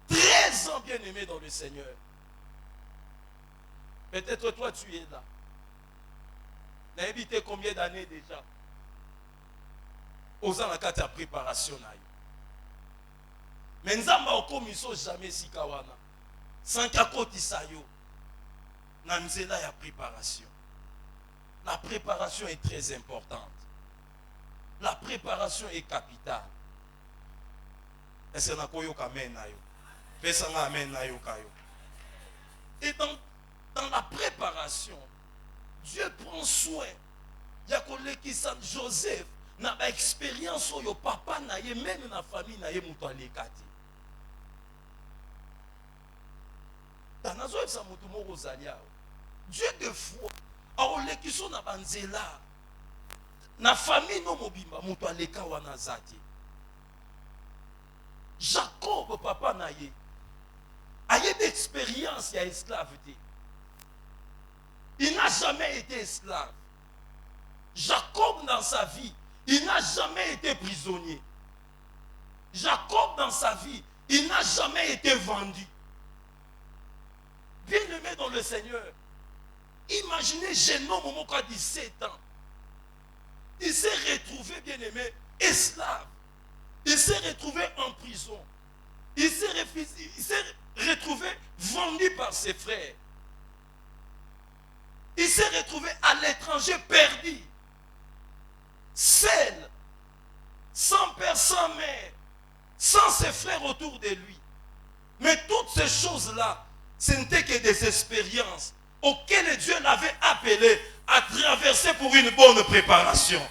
13 ans, bien-aimé dans le Seigneur. Peut-être toi tu es là. Tu as évité combien d'années déjà? Aux ans de préparation. Mais nous n'avons jamais si kawana. Sans kakoti Nanzela ya préparation. La préparation est très importante. La préparation est capitale. Est-ce que vous avez Et dans la préparation, Dieu prend soin. Il y a qui sont Joseph, n'a pas expérience au papa, n'a même dans la famille, n'a pas de Dieu de foi, alors les qui sont dans banzela, na famille no mobimba, muto aleka wana zati. Jacob papa naye, aye d'expérience ya esclaveté. Il n'a jamais été esclave. Jacob dans sa vie, il n'a jamais été prisonnier. Jacob dans sa vie, il n'a jamais été vendu. Bien-aimé dans le Seigneur, imaginez jeune homme au moment de 17 ans. Il s'est retrouvé, bien-aimé, esclave. Il s'est retrouvé en prison. Il s'est retrouvé vendu par ses frères. Il s'est retrouvé à l'étranger perdu. Seul, sans père, sans mère, sans ses frères autour de lui. Mais toutes ces choses-là, ce n'étaient que des expériences auxquelles Dieu l'avait appelé à traverser pour une bonne préparation.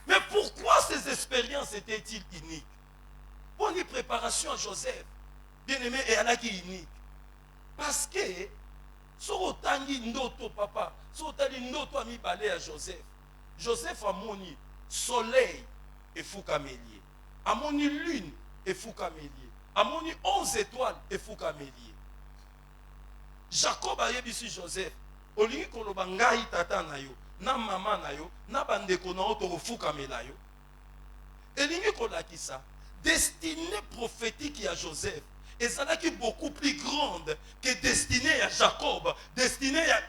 Mais pourquoi ces expériences étaient-ils uniques? Bonne préparation à Joseph, bien-aimé, et à la qui unique. Parce que, si on a ndoto papa, si on a ndoto ami balé à Joseph, Joseph a moni soleil et fou camélier, a moni lune et fou camélier, a moni 11 étoiles et fou camélier. Jacob a yebisi Joseph, olingi koloba ngai tata na yo, na mama na yo, na bandeko na oto fou kamela yo. Elingi kolakisa, destinée prophétique à Joseph, et ça là qui est beaucoup plus grande que destinée à Jacob, destinée à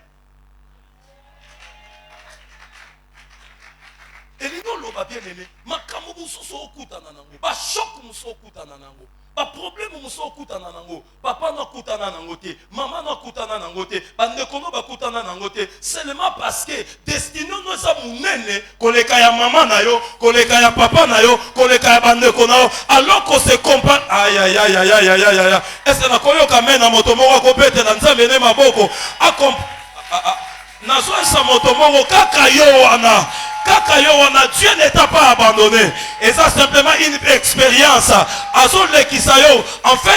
Elingo loba bien aimé, makamu mususu okutana nango, ba choc mususu okutana nango, ba problème mususu okutana nango, papa na kutana nango te, maman na kutana nango te, bandeko no ba kutana nango te, seulement parce que destinée no za munene koleka ya maman na yo, koleka ya papa na yo, koleka ya bandeko na yo, alors qu'on se compare, aïe aïe aïe aïe aïe aïe aïe aïe, est-ce na koyo kamena moto moko ko pete na nzambe ne maboko, nazo esa moto moko kaka yo wana. Dieu ne t'a pas abandonné. Et ça simplement une expérience. Afin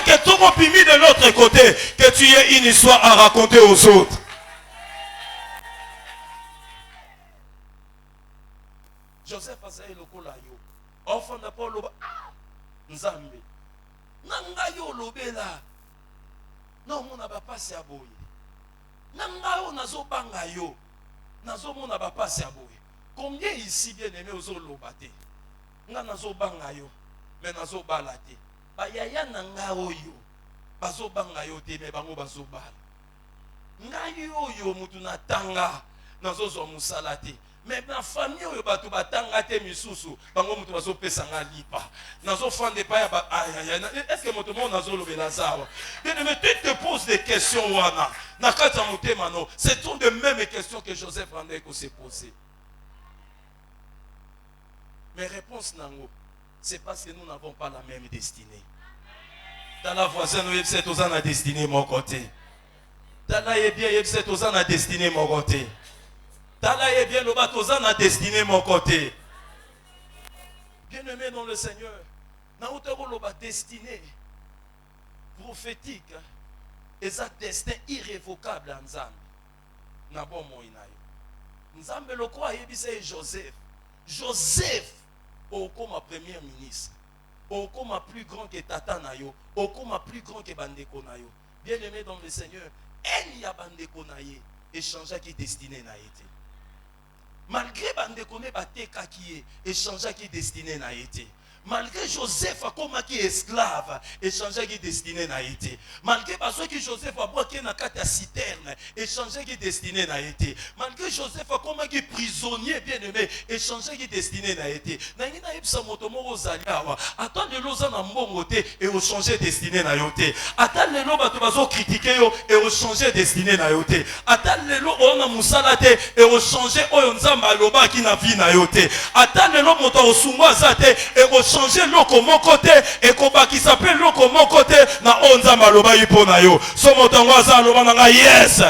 que tout le monde de l'autre côté, que tu aies une histoire à raconter aux autres. Joseph a dit le yo. Enfant n'a pas le Nzambe. Nanga yo lobela. Non, mon n'a pas se aboye. Nanga yo nazo banga yo. Nazo mon n'a pas se aboye. Combien ici, bien aimé, aux olobate? nga nazobanga yo me nazobala te bayaya na nga oyo bazobanga yo te me bango bazobala ngai oyo mutu natanga nazozwa musala te mais na famille oyo bato batanga te misusu bango mutu bazopesa nga lipa nazofande pa ya est-ce que moto mo nazolobela sawa bien mais tu te poses des questions wana na kati ya motema no ce sont de mêmes questions que Joseph rendait ko se poser mes réponses nango c'est parce que nous n'avons pas la même destinée dans la voisine nous c'est aux en a destinée mon côté dans la bien c'est aux en a destinée mon côté Tala est bien le bateau a destiné mon côté. Bien-aimé dans le Seigneur, na utero ba destiné prophétique et ça destin irrévocable en Nzambe. Na bon mo inayo. Nzambe le quoi yebise Joseph. Joseph au comme premier ministre. Au comme plus grand que tata na yo, au comme plus grand que bandeko na yo. Bien-aimé dans le Seigneur, elle y a bandeko na ye échangea qui destiné na été. Malgré bandekone bateka qui est échangea qui destiné na été. Malgré Joseph a comme qui esclave échangea qui destiné na été. Malgré parce que Joseph a bloqué na kata citerne échangea qui destiné na été. Malgré Joseph a comme qui prisonnier bien-aimé échangea qui destiné na été. Na ngina ipsa motomo ozaliawa ata lelo za na mbongo te et o changer destiné na yote. Ata lelo bato bazo critiquer yo et o changer destiné na yote. Ata lelo ona musala te et o changer oyo nzamba aloba ki na vie na yote. Ata lelo moto osungwa za te et o changer loko moko te et kobaki s'appelle loko moko te na onza maloba yipo na yo so motango aza aloba na nga yes.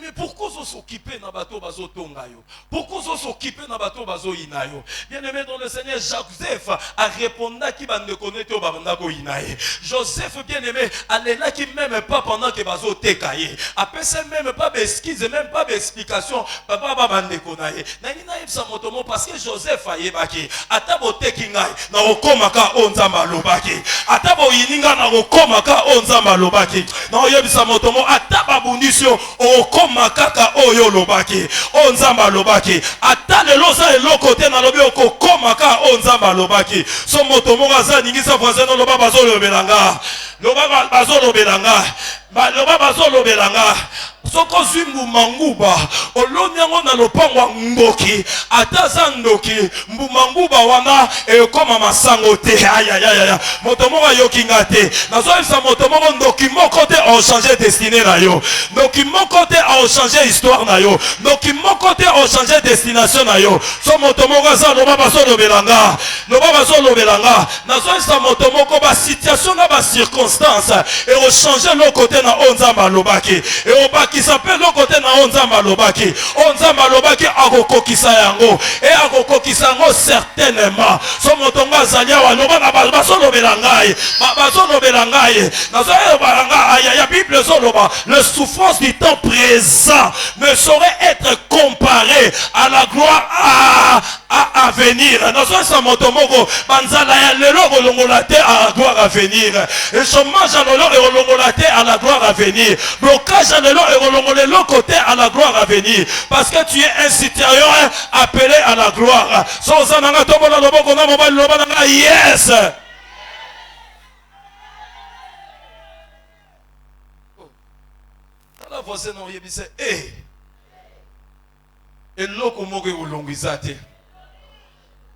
Mais pourquoi s'occuper na bateau bazo tongayo? Pourquoi s'occuper na bateau bazo inayo? Bien-aimé dans le Seigneur, Joseph a répondu qui va ne connaître au babanda ko inaye. Joseph bien-aimé, allez là qui même pas pendant que bazo tekaye. Après ça même pas d'excuse, même pas d'explication, papa babande konaye. Na ina ipsa motomo parce que Joseph a yebaki. Atabo tekingai na okomaka onza malobaki. Atabo yininga na okomaka onza malobaki. Na yebisa motomo ataba bundisio okoma kaka oyo lobaki onzamba lobaki ata lelo za eloko te na lobi okokoma ka onzamba lobaki so moto moko aza ningisa voisin loba bazolobelanga loba bazolobelanga loba bazolobelanga soko zwimbu manguba olonyango na lopango ngoki ata za ndoki mbumanguba wana ekoma masango te ayayaya moto moko yokinga te nazoyebisa moto moko ndoki moko te a changer destinée na yo ndoki moko te a changer histoire na yo ndoki moko te a changer destination na yo so moto moko aza loba bazolobelanga nazoyebisa moto moko ba situation na ba circonstance et o changer le côté na onzamba lobaki et obaki s'appelle le côté na onzamba lobaki akokokisa yango et akokokisa yango certainement so motonga azalia wa loba na bazolobela ngai nazoya balanga aya Bible zoloba le souffrance du temps présent ne saurait être comparé à la gloire à venir. Nazoya sa motomoko banzala ya lelo kolongola te à la gloire à venir et chômage à lelo et kolongola te à la gloire à venir blocage à lelo et kolongola le côté à la gloire à venir parce que tu es un citoyen appelé à la gloire. So zananga tobola loboko na mobali loba na yes. La voisin non yebise eloko moko ekolongisa te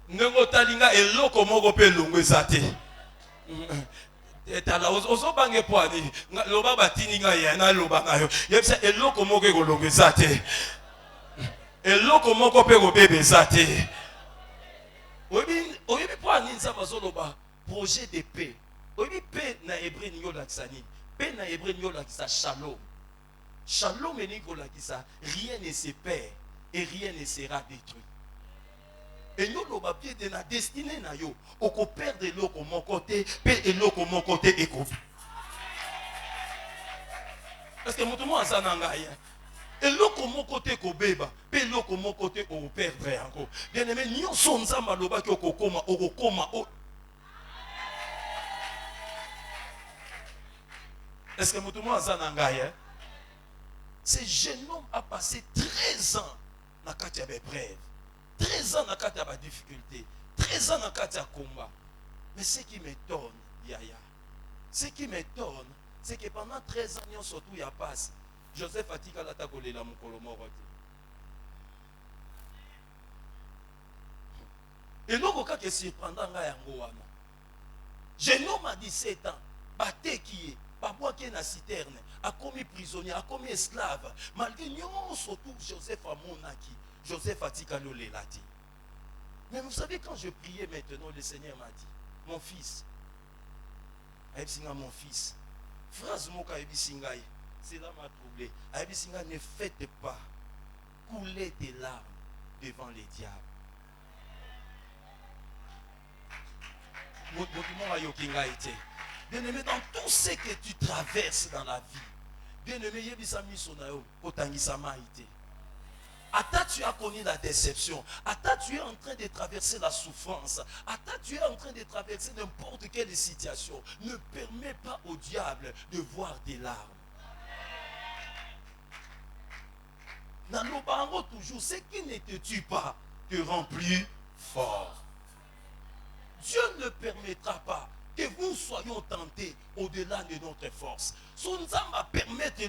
ndengo talinga eloko moko pe longisa te etala ozobange poani loba batini nga yana loba ngayo yebisa eloko moko ekolongisa te eloko moko pe kobebesa te oyebi poani nzambe azoloba projet de paix oyebi paix na hébreu ningo lakisani paix na hébreu ningo lakisa shalom. Shalom et Nicolakisa, rien ne se perd et rien ne sera détruit. Et nous, le papier de la destinée, on peut perdre l'eau comme mon côté, et l'eau comme mon côté, et comme. Parce que tout le monde a un et l'eau comme mon côté, qu'on béba, et l'eau comme mon côté, on perd encore. Bien aimé, nous sommes en maloba qui au coma. Est-ce que tout le monde a un ce jeune homme a passé 13 ans dans la Katia Bébrève. 13 ans dans la difficulté, 13 ans dans le combat. Mais ce qui m'étonne, Yaya, ce qui m'étonne, c'est que pendant 13 ans, surtout, il y a pas. Joseph Atika l'a tacolé la Moukolomorote. Et donc, au cas que surprendant, jeune homme à 17 ans, batté qui est, Baboua qui est dans la citerne, a commis prisonnier, a commis esclave. Malgré nous, surtout Joseph Amonaki, Joseph Atika Lolelati. Mais vous savez, quand je priais maintenant, le Seigneur m'a dit, mon fils, mon fils, phrase moka ebisingai, cela m'a troublé. Ebisinga, ne faites pas couler des larmes devant les diables. Bien-aimé, dans tout ce que tu traverses dans la vie, bien-aimé, yebisami sonayo, kotangisama ite. Ata tu as connu la déception, ata tu es en train de traverser la souffrance, ata tu es en train de traverser n'importe quelle situation, ne permets pas au diable de voir des larmes. Dans nos parents toujours, ce qui ne te tue pas te rend plus fort. Dieu ne permettra pas que nous soyons tentés au-delà de notre force. Son va permettre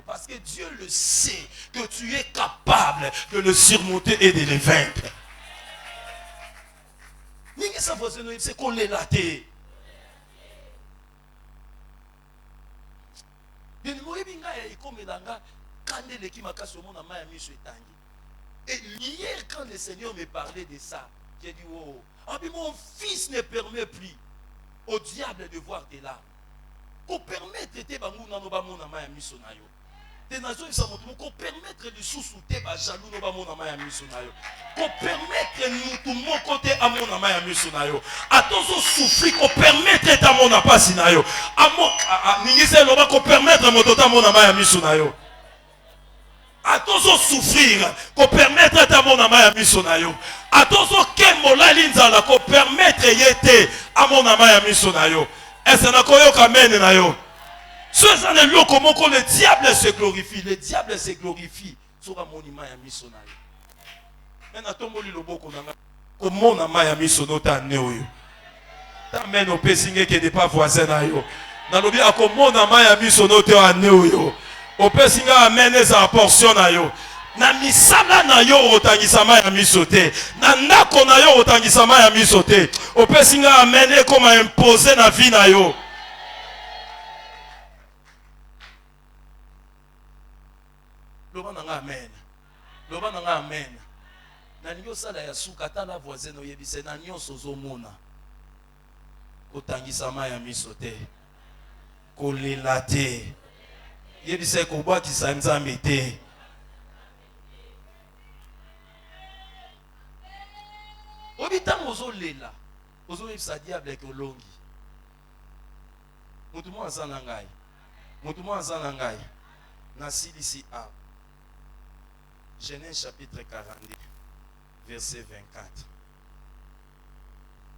parce que Dieu le sait que tu es capable de le surmonter et de le vaincre. C'est qu'on l'est laté. Et hier, quand le Seigneur me parlait de ça, j'ai dit, oh, mon fils ne permet plus au diable de voir des larmes. Qu'on permette de qu'on permette les sous-soutés jaloux qu'on permette nous tout mon côté à mon amaya misonayo à tous souffrir qu'on permette à mon apasinayo à mon ningise loba qu'on permette mon tota mon amaya misonayo à tous souffrir qu'on permette à mon amaya misonayo à tous kemola linzala qu'on permette yete à mon amaya misonayo et ça n'a koyo kamene nayo. Ce années là comment le diable se glorifie, le diable se glorifie sur un monument à misonayo. Maintenant tombo li loboko nanga comment na maya misono ta neoyo. Ta meno pesinge ke de pas voisin na yo. Na lobi akomo na maya misono te aneoyo. O pesinga amene za portion na yo. Na misala na yo otangisama ya misote. Na ndako na yo otangisama ya misote. O pesinga amene comme imposer na vie na yo. Amen. Loba nanga amen. Na nyo sala ya suka ta la voisine oyebise na nyo sozo mona. Kotangisama ya misote. Kolelate. Yebise ko bwa kisa nzambe te. Obitang ozo lela. Ozo yebisa diable ke olongi. Mutu mo azana ngai. Mutu mo azana ngai. Na silisi a. Genèse chapitre 42, verset 24.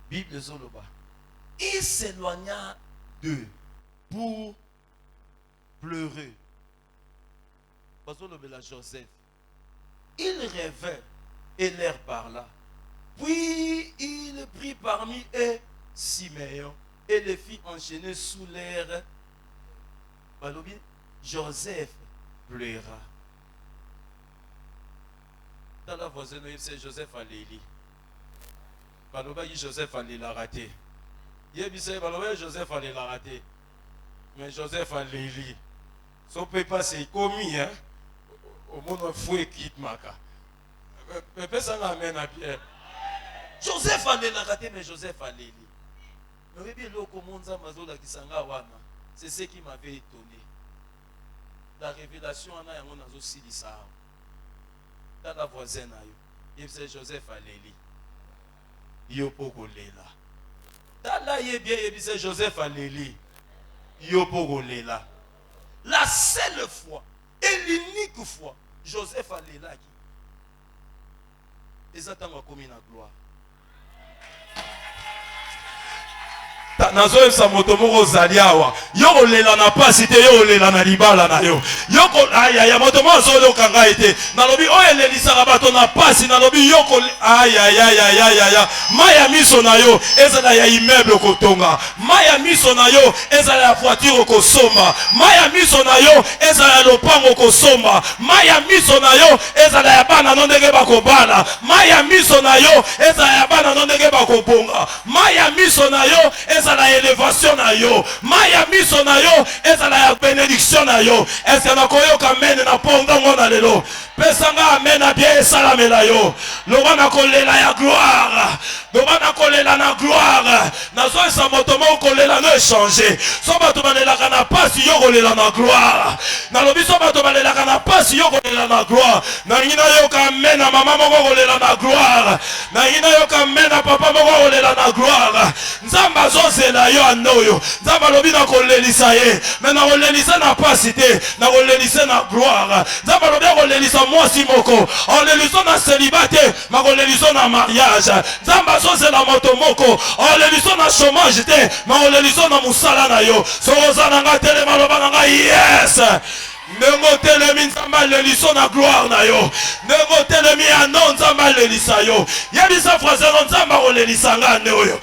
Bible Zoloba. Il s'éloigna d'eux pour pleurer. Bazolobela Joseph. Il rêvait et leur parla. Puis il prit parmi eux Siméon et les fit enchaîner sous l'air. Joseph pleura. Dans la voisine, c'est Joseph Aléli. Joseph Aléli l'a raté. Joseph Aléli l'a raté. Mais Joseph Aléli, son papa c'est commis, hein. Au monde fouet quitte Maka. Pépé ça l'amène à Pierre. Joseph Aléli l'a raté, mais Joseph Aléli. C'est ce qui m'avait étonné. La révélation en a aussi dit ça. Dans la voisine, il c'est Joseph Aléli. Yopoko Lela. Dans la bien, il c'est Joseph Aléli. Yopoko Lela. La seule fois et l'unique fois, Joseph Aléla qui. Les attendants commis la gloire. nazoyebisa moto moko ozali awa yo kolela na pasi te yo kolela na libala na yo ayaya moto moko azoyoka ngai te nalobi oyo elelisaka bato na pasi nalobi yo ayayayayaya mai ya miso na yo ezala ya immeuble kotonga mai ya miso na yo ezala ya voiture kosomba mai ya miso na yo ezala ya lopango kosomba mai ya miso na yo ezala ya bana no ndenge bakobala mai ya miso na yo ezala ya bana no ndenge bakobonga mai ya miso na yo ezala ya elevation na yo mai ya miso na yo ezala ya bénédiction na yo eske nakoyoka mene na pondango na lelo pesanga amen na bien esalamela yo loba nakolela ya gloire loba nakolela na gloire nazoyesa moto moko kolela no échanger so bato balelaka na pasi yo kolela na gloire nalobi so bato balelaka na pasi yo kolela na gloire nangi nayoka amen na mama moko kolela na gloire nangi nayoka amen na papa moko kolela na gloire nzambe azozela yo anoyo nzambe alobi nakolelisa ye me nakolelisa na pasi te nakolelisa na gloire nzambe alobi akolelisa mwasi moko olelisa na célibat te makolelisa na mariage nzambe azozela moto moko olelisa na chômage te makolelisa na musala na yo sokoza na nga telema loba na nga yes ndenge telemi nzambe alelisa na gloire na yo ndenge telemi ano nzambe alelisa yo yebisa frasero nzambe akolelisa nga ane oyo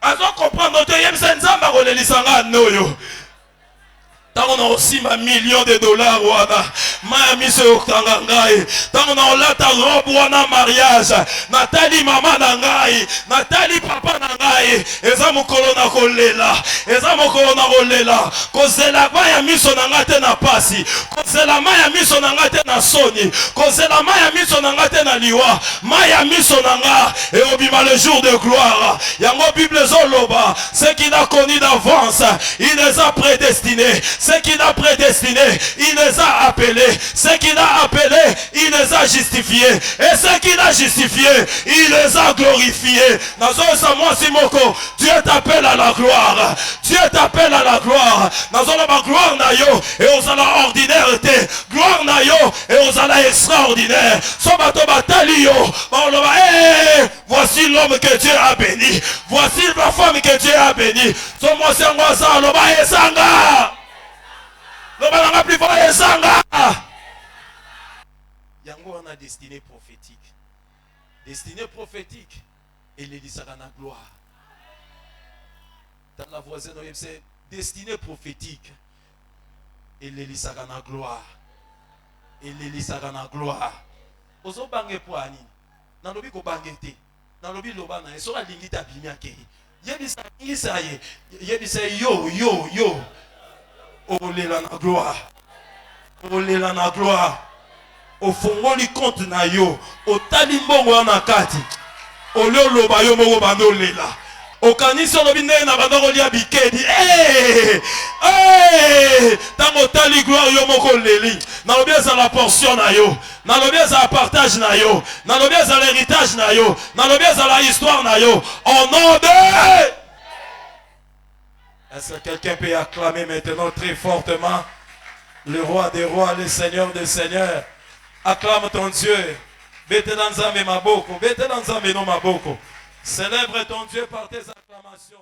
azokomprendre te yebisa nzambe akolelisa nga ane oyo tango na osimba millions de dollars wana maya miso yokanga ngai tango na olata robe wana mariage natali mama na ngai natali papa na ngai eza mokolo na kolela eza mokolo na kolela kozela maya miso na ngai te na pasi kozela maya miso na ngai te na soni kozela maya miso na ngai te na liwa maya miso na ngai eobima le jour de gloire yango bible ezoloba ce qu'il a connu d'avance il les a prédestinés. Ce qu'il a prédestiné, il les a appelés. Ce qu'il a appelés, il les a justifiés. Et ce qu'il a justifiés, il les a glorifiés. Dieu t'appelle à la gloire. Dieu t'appelle à la gloire. Ma gloire na yo et aux ala ordinaire te. Gloire na yo et aux ala extraordinaire. Sobato batali yo. Voici l'homme que Dieu a béni. Voici la femme que Dieu a béni. Somo sangwa sa loba esanga. Loba plus fort esanga. Yango on a destinée prophétique. Destinée prophétique. Et l'élisaka na gloire. Dans la voisine, c'est destinée prophétique. Et l'élisaka na gloire. Et l'élisaka na gloire. Ozo bange po ani. Nalobi ko bange te. Nalobi loba na eso alingi ta bimia ke. Yebisa ingisa ye. Yebisa yo. Olela na gloire. Olela na gloire. Ofongoli compte na yo. Otali mbongo na kati. Oleo loba yo moko bando lela. Okanisi olobi ndenge na bando kolia bikedi. Tango tali gloire yo moko leli. Nalobi eza la portion na yo. Nalobi eza la partage na yo. Nalobi eza l'héritage na yo. Nalobi eza la histoire na yo. Au nom de... Est-ce que quelqu'un peut acclamer maintenant très fortement le roi des rois, le seigneur des seigneurs? Acclame ton Dieu. Bete dans Nzambe maboko. Bete dans Nzambe no maboko. Célèbre ton Dieu par tes acclamations.